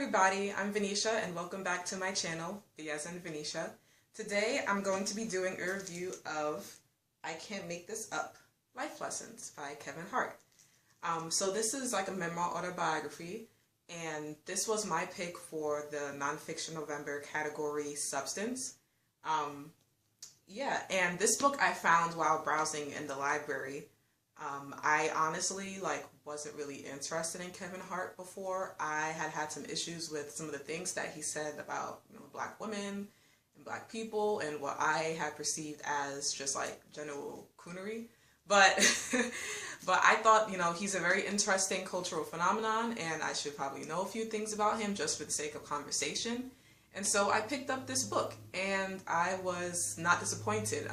everybody, I'm Venetia and welcome back to my channel, V as in Venetia. Today I'm going to be doing a review of I Can't Make This Up, Life Lessons by Kevin Hart. So this is like a memoir autobiography, and this was my pick for the Nonfiction November category Substance. And this book I found while browsing in the library. I honestly wasn't really interested in Kevin Hart before. I had some issues with some of the things that he said about black women and black people and what I had perceived as just like general coonery. But but I thought he's a very interesting cultural phenomenon and I should probably know a few things about him just for the sake of conversation. And so I picked up this book and I was not disappointed.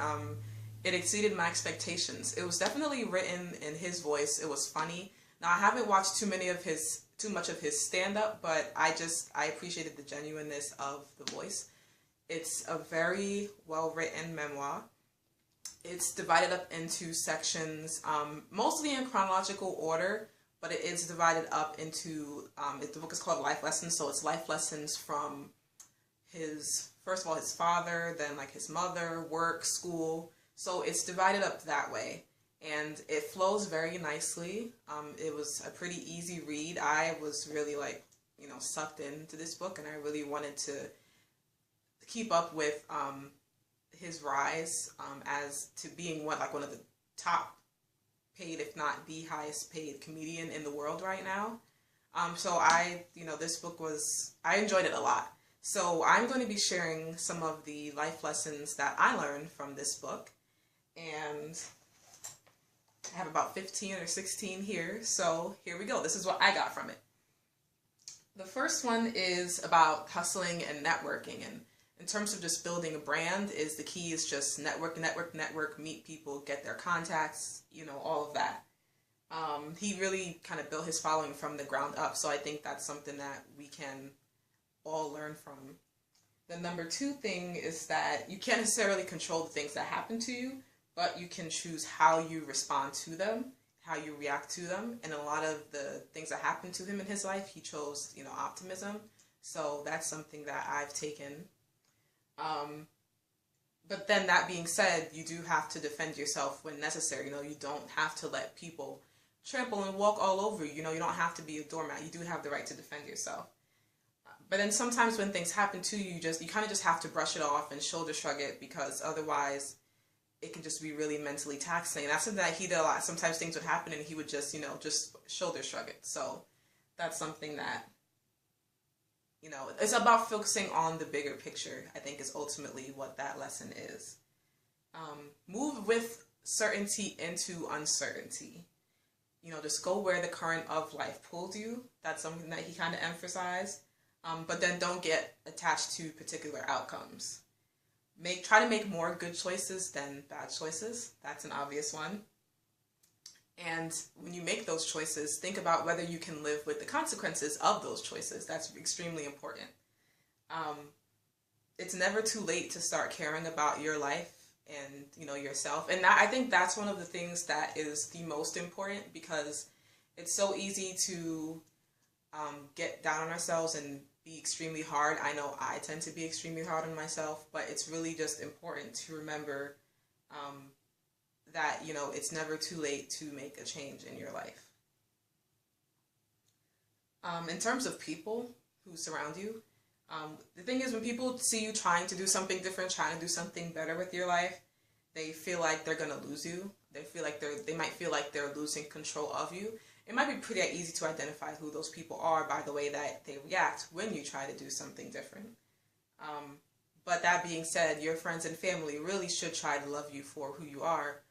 It exceeded my expectations. It was definitely written in his voice. It was funny. Now I haven't watched too much of his stand-up, but I appreciated the genuineness of the voice. It's a very well-written memoir. It's divided up into sections, mostly in chronological order, but it is divided up into, the book is called Life Lessons, so it's life lessons from first of all, his father, then like his mother, work, school. So it's divided up that way, and it flows very nicely. It was a pretty easy read. I was really sucked into this book, and I really wanted to keep up with his rise as to being one of the top paid, if not the highest paid comedian in the world right now. So this book I enjoyed it a lot. So I'm going to be sharing some of the life lessons that I learned from this book. And I have about 15 or 16 here, so here we go. This is what I got from it. The first one is about hustling and networking, and in terms of just building a brand, the key is just network, meet people, get their contacts, all of that. He really kind of built his following from the ground up, so I think that's something that we can all learn from. The number two thing is that you can't necessarily control the things that happen to you, but you can choose how you respond to them, how you react to them. And a lot of the things that happened to him in his life, he chose, optimism. So that's something that I've taken. But then that being said, you do have to defend yourself when necessary. You don't have to let people trample and walk all over you. You don't have to be a doormat. You do have the right to defend yourself. But then sometimes when things happen to you, you kind of just have to brush it off and shoulder shrug it, because otherwise it can just be really mentally taxing. And that's something that he did a lot. Sometimes things would happen and he would just, just shoulder shrug it. So that's something that, it's about focusing on the bigger picture, I think, is ultimately what that lesson is. Move with certainty into uncertainty. Just go where the current of life pulls you. That's something that he kind of emphasized. But then don't get attached to particular outcomes. Try to make more good choices than bad choices. That's an obvious one. And when you make those choices, think about whether you can live with the consequences of those choices. That's extremely important. It's never too late to start caring about your life and, yourself. And I think that's one of the things that is the most important, because it's so easy to get down on ourselves and be extremely hard. I know I tend to be extremely hard on myself, but it's really just important to remember that, it's never too late to make a change in your life. In terms of people who surround you, the thing is, when people see you trying to do something different, trying to do something better with your life, they feel like they're going to lose you. They might feel like they're losing control of you. It might be pretty easy to identify who those people are by the way that they react when you try to do something different. But that being said, your friends and family really should try to love you for who you are.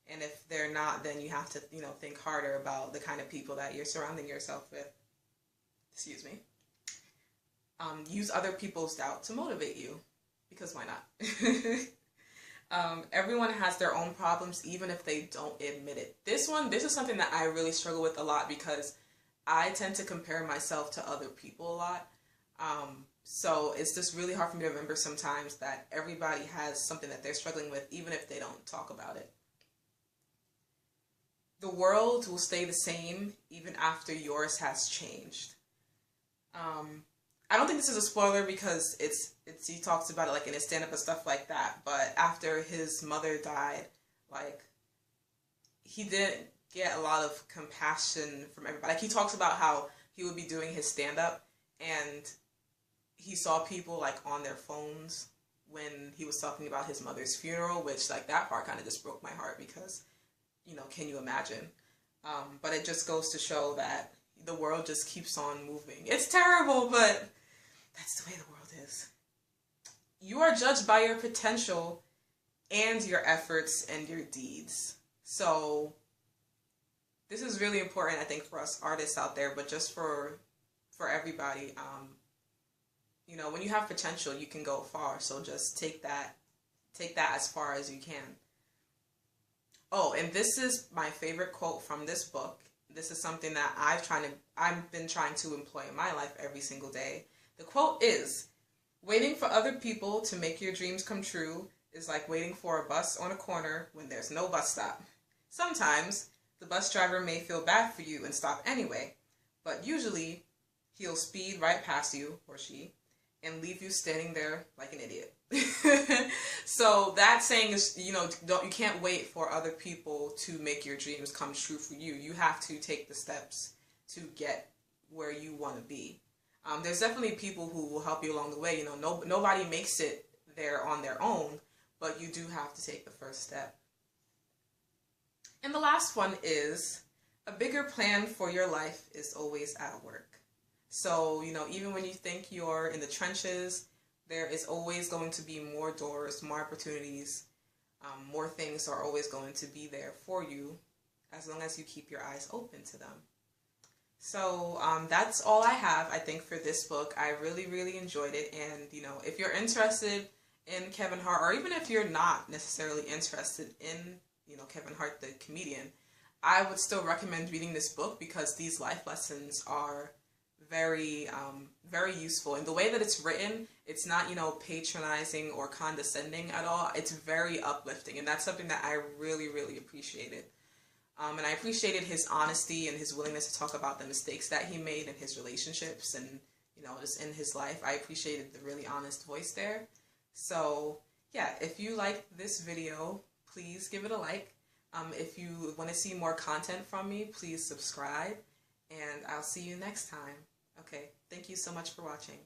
And if they're not, then you have to, think harder about the kind of people that you're surrounding yourself with. Excuse me. Use other people's doubt to motivate you, because why not? Everyone has their own problems, even if they don't admit it. This is something that I really struggle with a lot, because I tend to compare myself to other people a lot. So it's just really hard for me to remember sometimes that everybody has something that they're struggling with, even if they don't talk about it. The world will stay the same even after yours has changed. I don't think this is a spoiler because he talks about it like in his stand-up and stuff like that. But after his mother died, like he didn't get a lot of compassion from everybody. Like he talks about how he would be doing his stand-up and he saw people like on their phones when he was talking about his mother's funeral, which like that part kind of just broke my heart because, you know, can you imagine? But it just goes to show that the world just keeps on moving. It's terrible, but that's the way the world is. You are judged by your potential and your efforts and your deeds. So this is really important, I think, for us artists out there, but just for everybody. You know, when you have potential, you can go far. So just take that as far as you can. Oh, and this is my favorite quote from this book. This is something that I've been trying to employ in my life every single day. The quote is, "Waiting for other people to make your dreams come true is like waiting for a bus on a corner when there's no bus stop. Sometimes the bus driver may feel bad for you and stop anyway, but usually he'll speed right past you, or she, and leave you standing there like an idiot." So that saying is, you know, you can't wait for other people to make your dreams come true for you. You have to take the steps to get where you want to be. There's definitely people who will help you along the way. You know, nobody makes it there on their own, but you do have to take the first step. And the last one is, a bigger plan for your life is always at work. So, you know, even when you think you're in the trenches, there is always going to be more doors, more opportunities, more things are always going to be there for you as long as you keep your eyes open to them. So that's all I have, I think, for this book. I really, really enjoyed it. And, you know, if you're interested in Kevin Hart, or even if you're not necessarily interested in, you know, Kevin Hart, the comedian, I would still recommend reading this book because these life lessons are very, very useful. And the way that it's written, it's not, you know, patronizing or condescending at all. It's very uplifting. And that's something that I really, really appreciated. And I appreciated his honesty and his willingness to talk about the mistakes that he made in his relationships and, you know, just in his life. I appreciated the really honest voice there. So, yeah, if you liked this video, please give it a like. If you want to see more content from me, please subscribe. And I'll see you next time. Okay, thank you so much for watching.